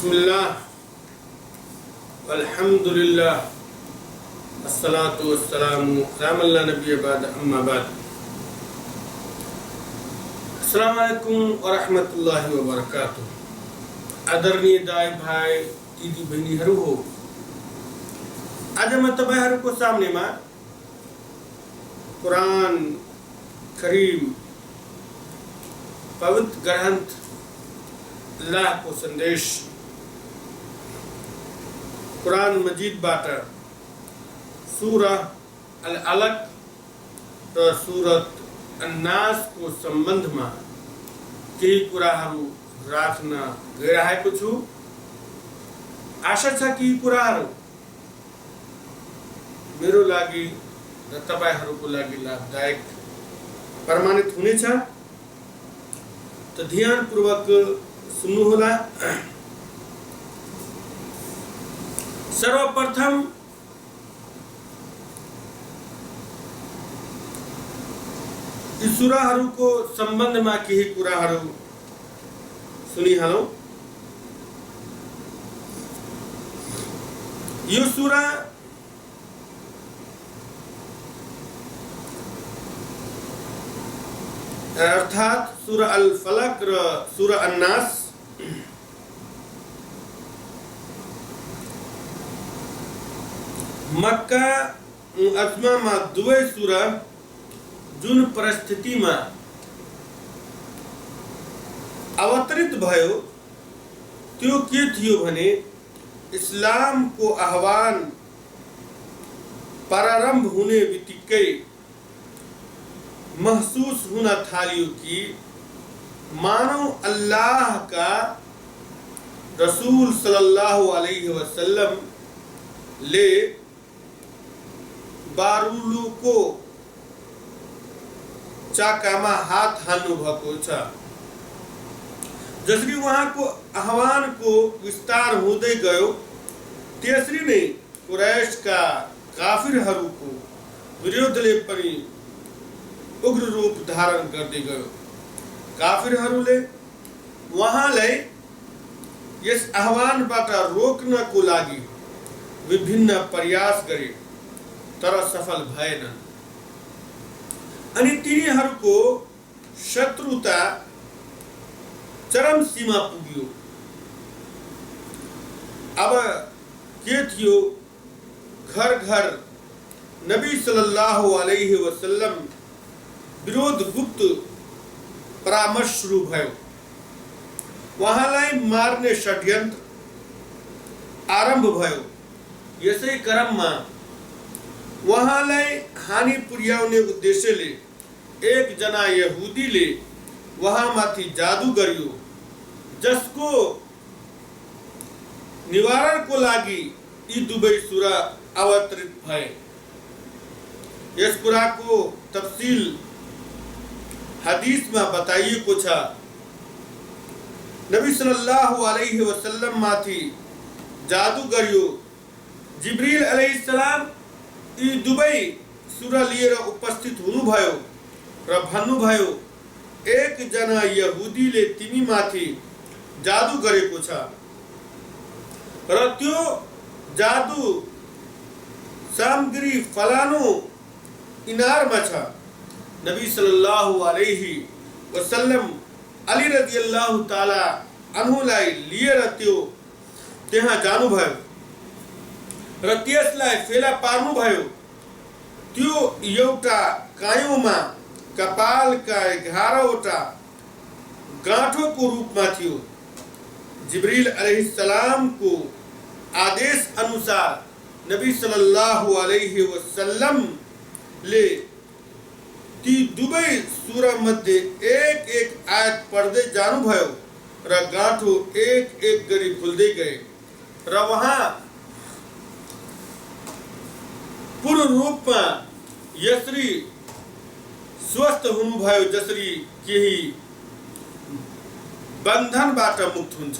बिस्मिल्लाह अल्हम्दुलिल्लाह अस्सलातु वस्सलामु अला नबी बाद अम्मा बाद। अस्सलामु अलैकुम व रहमतुल्लाहि व बरकातुहु। आदरणीय दाई भाई दीदी बहनीहरू हो, आज म तपाईहरुको सामनेमा कुरान करीम पवित्र ग्रंथ अल्लाह को संदेश कुरान मजीद बाट सूरह अल अलक र सूरत अन्नास को संबंध में केही कुराहरू राख्न गइरहेको छु। आशा छ कि कुराहरू मेरो लागि र तपाईहरुको लागि लाभदायक प्रमाणित हुनेछ। तो ध्यानपूर्वक सुन्नुहोला। सर्वप्रथम यी सूराहरूको सम्बन्धमा केही कुराहरू सुनिहालौं। यो सूरा अर्थात सूरा अल फलक र सूरा अन्नास मक्का मुअज्जमा मा दुवै सूरा जुन परिस्थितिमा अवतरित भयो त्यो के थियो भने इस्लाम को आह्वान प्रारंभ हुने बित्तिकै महसूस होना थालियो कि मानव अल्लाह का रसूल सल्लल्लाहु अलैहि वसल्लम ले बारुलु को चाकामा हात हाल्नु भएको छ। जसरी उहाँको आह्वान को विस्तार हुँदै गयो त्यसरी नै कुरैश का काफिरहरूको विरोधले पनि उग्र रूप धारण गर्दै गयो। काफिरहरूले उहाँलाई यस आह्वानबाट रोक्नको लागि विभिन्न प्रयास गरे तर सफल भएनन् अनि तिनीहरूको शत्रुता चरम सीमा पुग्यो। अब के थियो, घर घर नबी सल्लल्लाहु अलैहि वसल्लम विरोध गुप्त परामर्श शुरू भयो। उहाँलाई मार्ने षड्यन्त्र आरम्भ भयो। यसै क्रममा उहाँलाई हानि पुर्याउने उद्देश्यले एकजना यहुदीले उहाँमाथि जादु गर्यो, जसको निवारणको लागि यी दुवै सूरा अवतरित भए। यस कुराको तफसिल हदीस में बताइएको छ। नबी सल्लल्लाहु अलैहि वसल्लम माथि जादू गर्यो। जिब्रील अलैहिस्सलाम यी दुवै सूरा लिएर उपस्थित हुनुभयो र भन्नुभयो, एक जना यहुदीले तिमी माथि जादू गरेको छ र त्यो जादू सामग्री फलानु इनारमा छ। नबी सल्लल्लाहु अलैहि वसल्लम अली रदियल्लाहु ताला अन्हुलाई लिएर त्यो त्यहाँ जानुभयो र त्यसलाई फेला पार्नुभयो। त्यो एउटा कायोमा कपालका 11वटा गाँठोको रूपमा थियो। जिब्रील अलैहिस्सलाम को आदेश अनुसार नबी सल्लल्लाहु अलैहि वसल्लम ले ती दुवै सूरा मध्ये एक एक आयत पढ्दै जानुभयो र गाँठो एक एक गरी खुल्दै गए र वहाँ पूर्ण रूपमा यसरी स्वस्थ हुनुभयो जसरी केही बन्धनबाट मुक्त हुन्छ।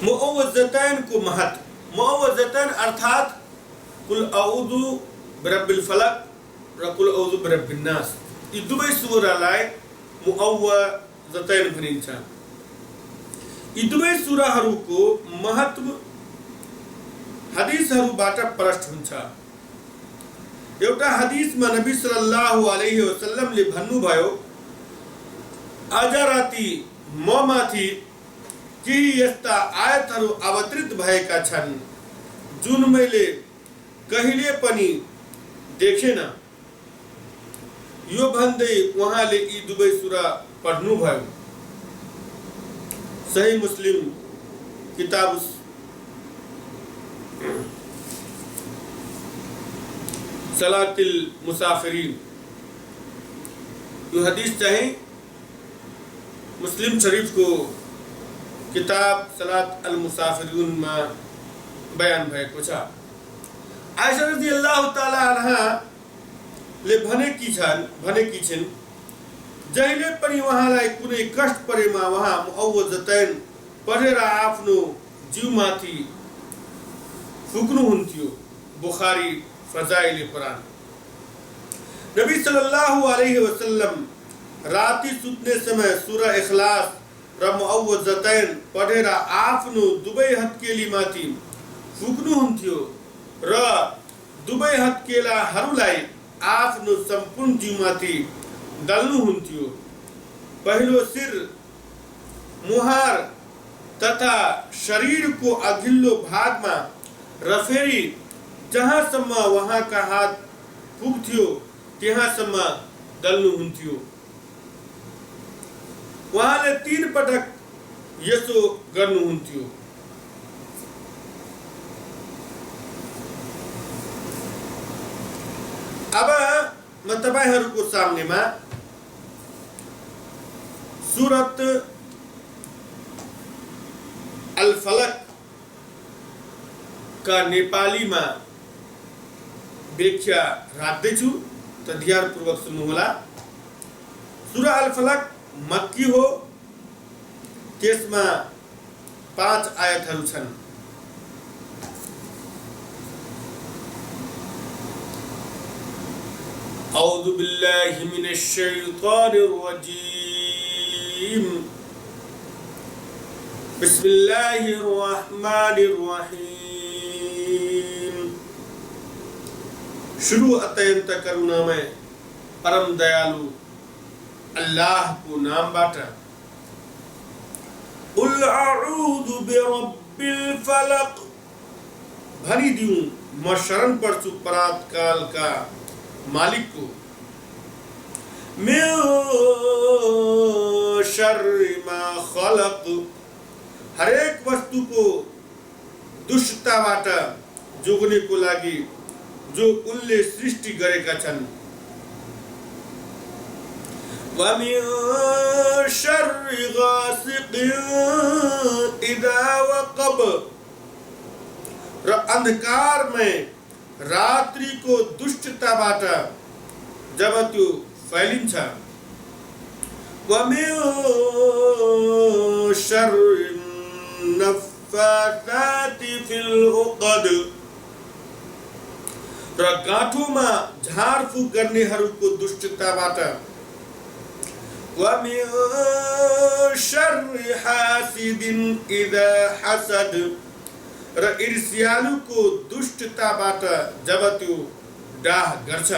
मुअव्वज़तैन को महत्व। मुअव्वज़तैन अर्थात कुल औज़ु बिरब्बिल फलक र कुल औज़ु बिरब्बिन नास, यी दुवै सूरालाई मुअव्वज़तैन भनिन्छ। यी दुवै सूराहरूको महत्व हदीसहरूबाट प्रष्ट हुन्छ। एउटा हदीसमा नबी सल्लल्लाहु अलैहि वसल्लमले भन्नुभयो, आज राति ममाथि केही यस्ता आयतहरू अवतरित भएका छन् जुन मैले कहिले पनि देखेन। यो भन्दै उहाँले यी दुवै सूरा पढ्नुभयो। सही मुस्लिम किताब सलातिल मुसाफिरीन, यो हदीस चाहे मुस्लिम शरीफ को किताब सलात अल मुसाफिरून में बयान भएको छ। आयशा रज़ियल्लाहु ताला अन्हा ले भनेकी छिन्, जहिले पनि उहाँलाई कुनै कष्ट परेमा उहाँ मुअव्वज़तैन पढेर आफ्नो जिउमाथि फुक्नुहुन्थ्यो। बुखारी फजाइल कुरान। नबी सल्लल्लाहु अलैहि वसल्लम राति सुत्ने समय सूरा इखलास र मुअव्वज़तैन पढेर आफ्नो दुवै हत्केलीमाथि फुक्नुहुन्थ्यो र दुवै हत्केलाहरूलाई आफ्नो सम्पूर्ण जिउमाथि दल्नुहुन्थ्यो। पहिलो सिर, मुहार तथा शरीरको अघिल्लो भागमा र फेरि जहाँसम्म उहाँका हात पुग्थ्यो त्यहाँसम्म दल्नुहुन्थ्यो। उहाँले 3 पटक यसो गर्नुहुन्थ्यो। अब म तपाईहरुको सामनेमा सूरत अल फलक का नेपालीमा व्याख्या राख्दैछु, त ध्यानपूर्वक सुन्नुहोला। सूरा अल फलक मक्की हो, त्यसमा 5 आयतहरू छन्। औज़ु बिल्लाहि मिनश शैतानिर रजीम। बिस्मिल्लाहिर रहमानिर रहीम। शुरू अत्यंत करुणामय परम दयालु अल्लाह को नाम बाटा। कुल अऊज़ु बिरब्बिल फलक, भरी दिऊं म शरण पर्छु परात काल का मालिक को। मिन शर्रि मा खलक, हरेक वस्तु को दुष्टताबाट जोग्नेको लागि जो उनले सृष्टि गरेका छन्। व मिन शर्रि गासिकिन इदा वक़ब, र अंधकार में रात्रि को दुष्टताबाट जब त्यो फैलिन्छ। व मिन शर्रि नफ्फासाति फिल उक़द, र गाँठोमा झारफुक गर्नेहरूको दुष्टताबाट। व मिन शर्रि हासिदिन इदा हसद, र ईर्ष्यालुको दुष्टताबाट जब त्यो डाह गर्छ।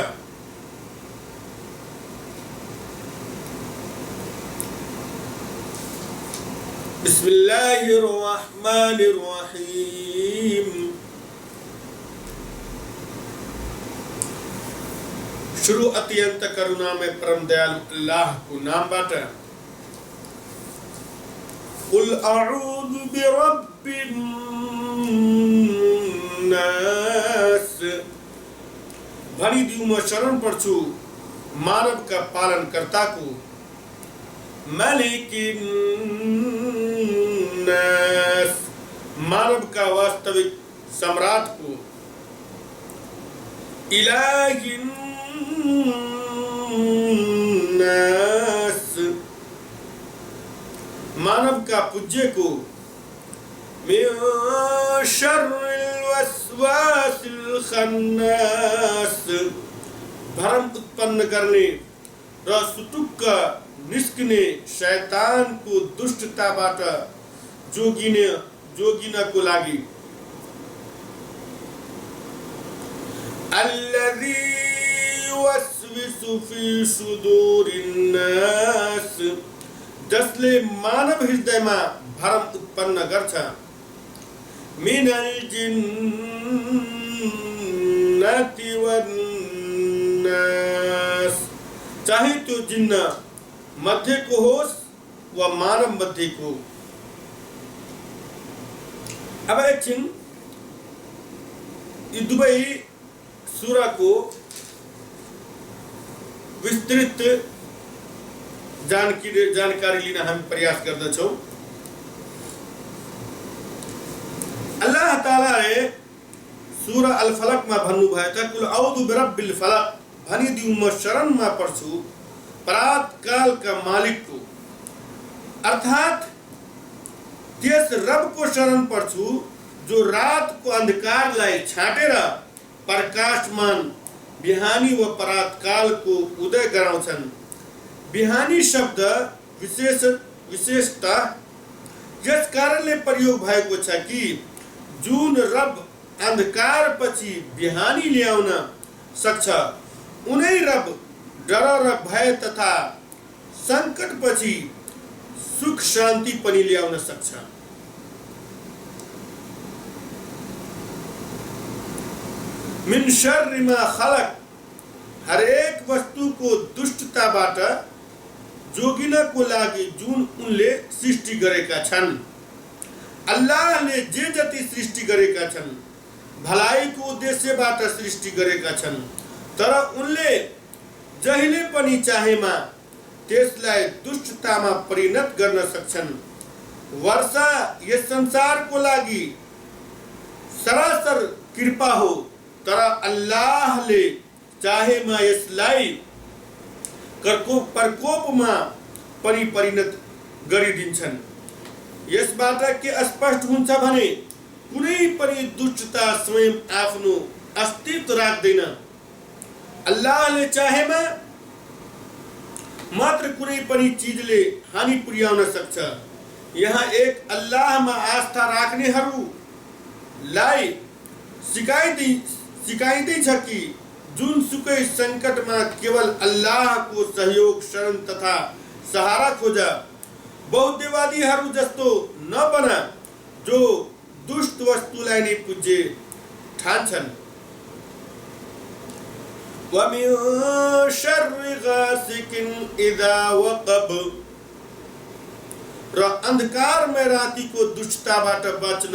बिस्मिल्लाहिर रहमानिर रहीम। शुरू अत्यंत करुणा में परम दयालु अल्लाह को नाम बाटा। कुल अऊज़ु बिरब्बिन नास, भरी दिऊं म शरण पर्छु मानव का पालन करता को। मलिकिन नास, मानव का वास्तविक सम्राट को। इलाहिन नास, मानव का पूज्य को। मिन शर्रिल वस्वासिल खन्नास, भ्रम उत्पन्न करने र सुटुक्क निस्कने शैतानको दुष्टताबाट जोगिनको लागि अल्लज़ी युवस्विसु फी सुदूरिन नास, जसले मानव हृदयमा भरम उत्पन्न गर्छ, मिनल जिन्नति वन नास, चाहे त्यो जिन्न मध्येको होस् वा मानव मध्येको। अब एकछिन यी दुवै सूराको विस्तृत जानकारी लिन हामी प्रयास गर्दछौँ। अल्लाह तालाले सूरा अल फलकमा भन्नुभएको छ, कुल औदु बिरब्बिल फलक, भनिदिउँ म शरणमा पर्छु परात कालका मालिकको, अर्थात् त्यस रबको शरण पर्छु जो रातको अन्धकारलाई छाटेर प्रकाशमान बिहानी व परात कालको उदय गराउँछन्। बिहानी शब्द विशेषतः यस कारणले प्रयोग भएको छ कि जुन रब अन्धकारपछि बिहानी ल्याउन सक्छ, उनै रब डर र भय तथा सङ्कटपछि सुख शान्ति पनि ल्याउन सक्छ। मिन शर्रि मा खलक, हरेक वस्तुको दुष्टताबाट जोगिनको लागि जुन उनले सृष्टि गरेका छन्। अल्लाहले जे जति सृष्टि गरेका छन् भलाइको उद्देश्यबाट सृष्टि गरेका छन्, तर उनले जहिले पनि चाहेमा त्यसलाई दुष्टतामा परिणत गर्न सक्छन्। वर्षा यस संसारको लागि सरासर कृपा हो, तर अल्लाहले चाहेमा यसलाई प्रकोपमा पनि परिणत गरिदिन्छन्। यसबाट के स्पष्ट हुन्छ भने कुनै पनि दुष्टता स्वयं आफ्नो अस्तित्व राख्दैन। अल्लाहले चाहेमा मात्र कुनै पनि चिजले हानि पुर्याउन सक्छ। यहाँ एक अल्लाहमा आस्था राख्नेहरूलाई सिकाइँदैछ कि जुनसुकै सङ्कटमा केवल अल्लाहको सहयोग, शरण तथा सहारा खोज। बौद्धवादीहरू जस्तो नबन जो दुष्ट वस्तुलाई नै पूज्य ठान्छन्। वमिन शर्रि गासिकिन इजा वक़ब, र अन्धकारमय रातिको दुष्टताबाट बच्न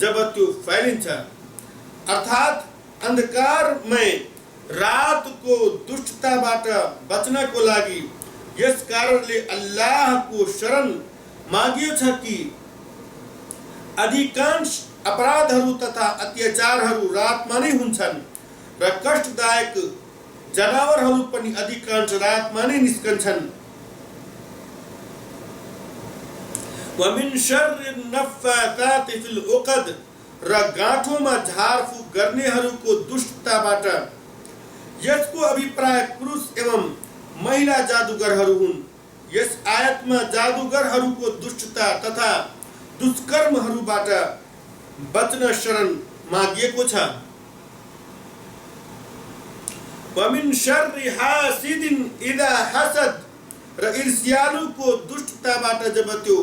जब त्यो फैलिन्छ। अर्थात् अन्धकारमय रातको दुष्टताबाट बच्नको लागि यस कारणले अल्लाहको शरण मागियो छ कि अधिकांश अपराधहरू तथा अत्याचारहरू रातमा नै हुन्छन् र कष्टदायक जनावरहरू पनि अधिकांश रातमा नै निस्कन्छन्। वमिन शर्रि नफ्फासाति फिल उक़द, र गाँठोमा झारफुक गर्नेहरूको दुष्टताबाट। यसको अभिप्राय पुरुष एवं महिला जादुगरहरू हुन्। यस आयतमा जादुगरहरूको दुष्टता तथा दुष्कर्महरूबाट बच्न शरण मागिएको छ। वमिन शर्रि हासिदिन इजा हसद, र ईर्ष्यालुको दुष्टताबाट जब त्यो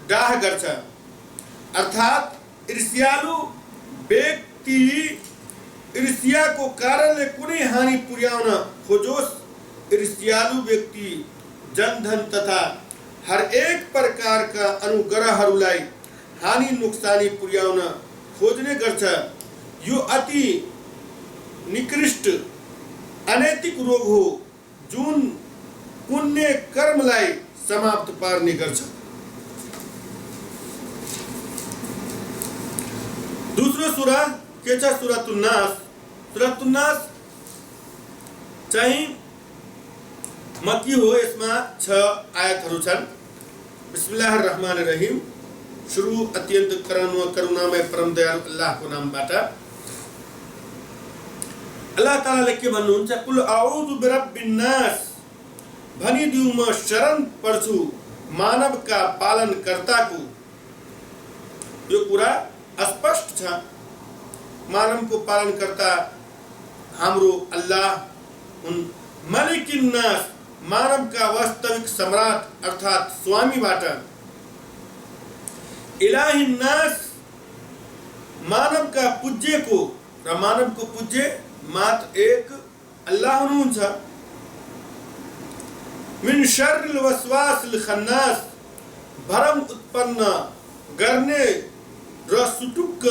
डाह गर्छ। अर्थात् ईर्ष्यालु व्यक्ति ईर्ष्याको कारणले कुनै हानि पुर्याउन खोजोस्। ईर्ष्यालु व्यक्ति जनधन तथा हर एक प्रकारका अनुग्रहहरूलाई हानि नोक्सानी पुर्याउन खोज्ने गर्छ। यो अति निकृष्ट अनैतिक रोग हो जुन पुण्य कर्मलाई समाप्त पार्ने गर्छ। दूसरो सूरा के छ सूरतुन नास। सूरतुन नास चाहिँ मक्की हो। यसमा 6 आयतहरू छन्। बिस्मिल्लाहिर रहमानिर रहीम। सुरु अत्यन्त करुणामय परम दयालु अल्लाहको नामबाट। अल्लाह तालाले के भन्नुहुन्छ, कुल आउजु बिरब्बिन नास, भनिदिउँ म शरण पर्छु मानवका पालनकर्ताको। यो कुरा स्पष्ट छ। मानवको पालनकर्ता हाम्रो अल्लाह हुन्। मलिकिन नास, मानवका वास्तविक सम्राट अर्थात स्वामीबाट। इलाहिन नास, मानवका पूज्यको, र मानवको पूज्य मात्र एक अल्लाह हुनुहुन्छ। मिन शर्रिल वसवासिल खन्नास, भरम उत्पन्न गर्ने र सुटुक्क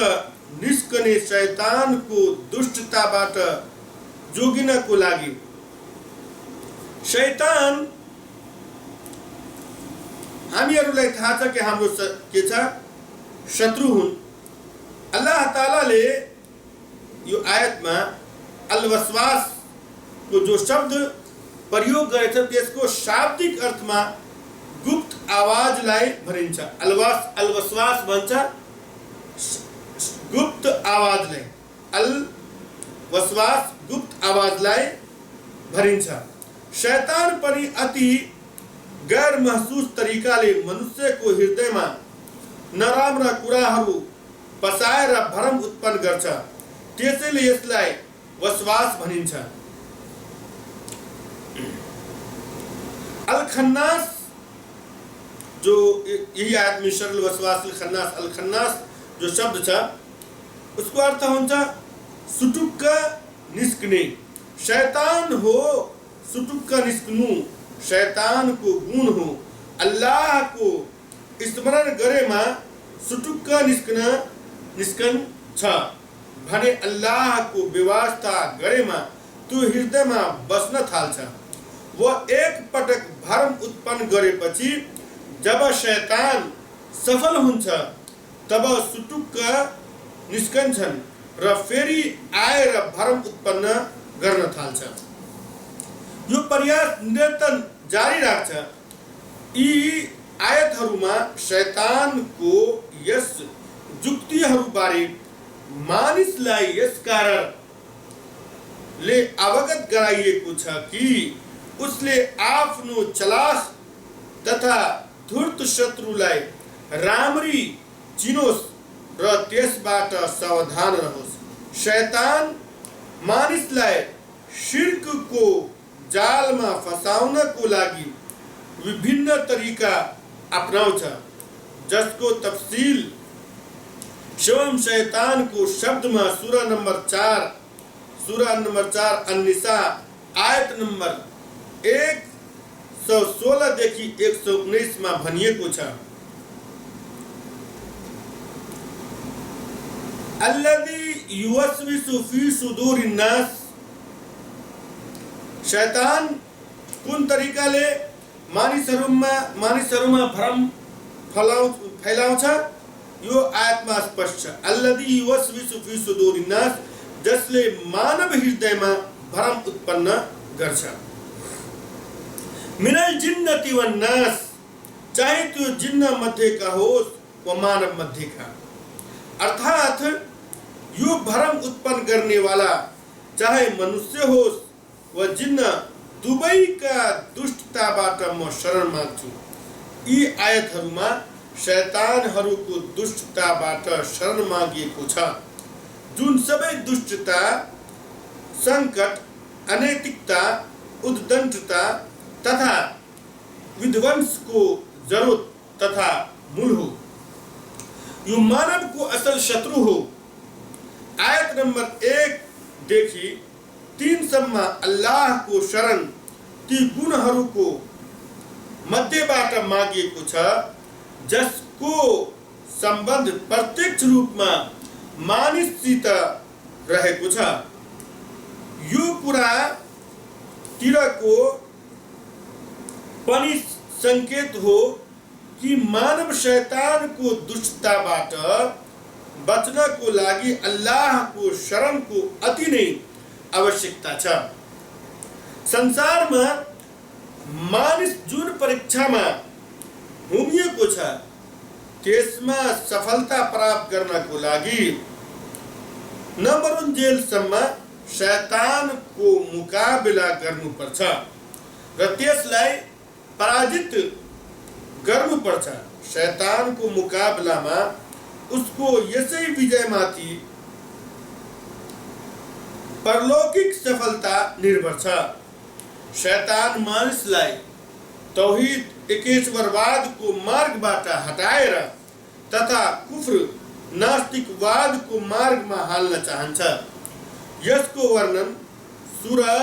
निस्कने शैतानको दुष्टताबाट जोगिनको लागि। शैतान हामीहरूलाई थाहा छ कि हाम्रो के छ, शत्रु हुन्। अल्लाह तालाले यो आयतमा अलवसवास को जो शब्द प्रयोग गरेछ त्यसको शाब्दिक अर्थमा गुप्त आवाजलाई भनिन्छ। अलवसवास भन्छ गुप्त आवाजलाई। अलवसवास गुप्त आवाजलाई भनिन्छ। शैतान पनि अति गैर महसुस तरिकाले मनुष्यको हृदयमा नराम्रा कुराहरू पसाएर भ्रम उत्पन्न गर्छ। त्यसैले यसलाई वसवास भनिन्छ। अल खन्नास, जो यही आयत में शर्रिल वसवासिल खन्नास, अल खन्नास जो शब्द छ उसको अर्थ हुन्छ सुटुक्क निस्कने। शैतान हो सुटुक्क निस्कनु, शैतान को गुण हो। अल्लाह को स्मरण गरेमा सुटुक्क निस्कन छ भने अल्लाह को व्यवस्था गरेमा त्यो हृदयमा बस्न थाल्छ। वह एक पटक भ्रम उत्पन्न गरेपछि जब शैतान सफल हुन्छ तब सुटुक्क निस्कन्छन् र फेरि आएर भ्रम उत्पन्न गर्न थाल्छ। यो प्रयास निरन्तर जारी राख्छ। यी आयतहरूमा शैतानको यस जुक्तिहरूबारे मानिसलाई यस कारणले अवगत गराइएको छ कि उसले आफ्नो चलाख तथा धूर्त शत्रुलाई राम्ररी चिनोस् र त्यसबाट सावधान रहोस्। शैतान मानिसलाई शिर्कको जालमा फसाउनको लागि विभिन्न तरिका अपनाउँछ, जसको तफसील स्वयं शैतानको शब्दमा सूरा नंबर 4 अन्निसा आयत नंबर 116 देखि 119 मा भनिएको छ। अल्लज़ी युवस्विसु फी सुदूरिन नास, शैतान कुन तरिकाले मानिसहरूमा भ्रम फैलाउँछ यो आयतमा स्पष्ट छ। अल्लज़ी युवस्विसु फी सुदूरिन नास, जसले मानव हृदयमा भ्रम उत्पन्न गर्छ। मिनल जिन्नति वन नास, चाहे त्यो जिन्न मध्येका होस् वा मानव मध्येका। अर्थात यो भ्रम उत्पन्न गर्ने वाला चाहे मनुष्य होस् वा जिन्न, दुवैका दुष्टताबाट म शरण माग्छु। यी आयतहरूमा शैतानहरूको दुष्टताबाट शरण मागिएको छ, जुन सबै दुष्टता, संकट, अनैतिकता, उद्दंडता तथा विध्वंस को जरूरत तथा मूल हो। यो मानव को असल शत्रु हो। आयत नंबर 1 देखि 3 सम्म अल्लाह को शरण ती गुणहरूको मध्येबाट मागिएको छ, जसको सम्बन्ध प्रत्यक्ष रूपमा मानिससित रहेको छ। यो कुरा तिरको पनि संकेत हो कि मानव शैतानको दुष्टताबाट बच्नको लागि अल्लाहको शरणको अति नै आवश्यकता छ। संसारमा मानिस जुन परीक्षामा घुमिएको छ त्यसमा सफलता प्राप्त गर्नको लागि नमरुन्जेलसम्म शैतानको मुकाबला गर्नुपर्छ। र त्यसलाई पराजित गर्नुपर्छ। शैतानको मुकाबलामा उसको यसै विजयमाथि परलौकिक सफलता निर्भर छ। शैतान मानिसलाई तौहीद एकेश्वरवादको मार्गबाट हटाएर तथा कुफ्र नास्तिकवादको मार्गमा हाल्न चाहन्छ। यसको वर्णन सूरा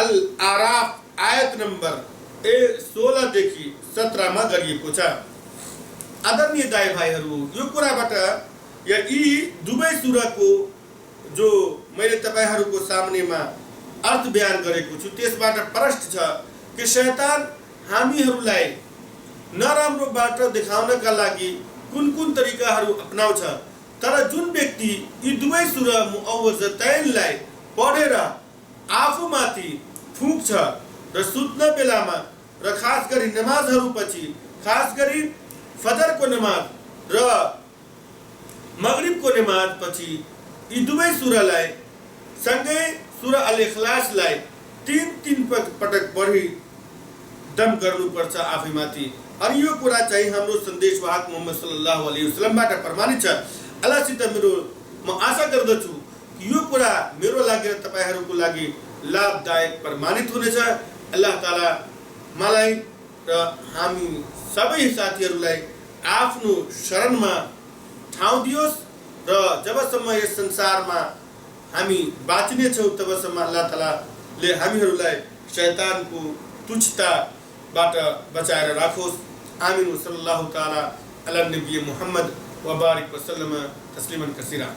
अल आराफ आयत नम्बर 16 देखि 17 मा गरिएको छ। आदरणीय दाइ भाइहरू, यो कुराबाट या यी दुवै सूराको जो मैले तपाईहरुको सामनेमा अर्थ बयान गरेको छु त्यसबाट प्रष्ट छ कि शैतान हामीहरूलाई नराम्रो बाटो देखाउनका लागि कुन तरिकाहरू अपनाउँछ। तर जुन व्यक्ति यी दुवै सूरा मुअव्वज़तैनलाई पढेर आफूमाथि फुक्छ र सुत्न बेलामा र खास गरी नमाजहरूपछि, खास गरी फजरको नमाज र मगरिबको नमाज पछि यी दुवै सूरालाई सँगै सूरा अल इखलासलाई 3 पटक पढी दम गर्नुपर्छ आफैमाथि। अनि यो कुरा चाहिँ हाम्रो सन्देशवाहक मोहम्मद सल्लल्लाहु अलैहि वसल्लमबाट प्रमाणित छ। अल्लाहसित म आशा गर्दछु कि यो कुरा मेरो लागि र तपाईहरुको लागि लाभदायक प्रमाणित हुनेछ। अल्लाह ताला मलाई र हामी सबै साथीहरूलाई आफ्नो शरणमा ठाउँ दियोस् र जबसम्म यस संसारमा हामी बाँच्ने छौं तबसम्म अल्लाह तालाले हामीहरूलाई शैतानको तुच्छताबाट बचाएर राखोस्। आमीन। सल्लल्लाहु ताला अला नबी मुहम्मद व बारिक वसल्लम तस्लिमन कसीरा।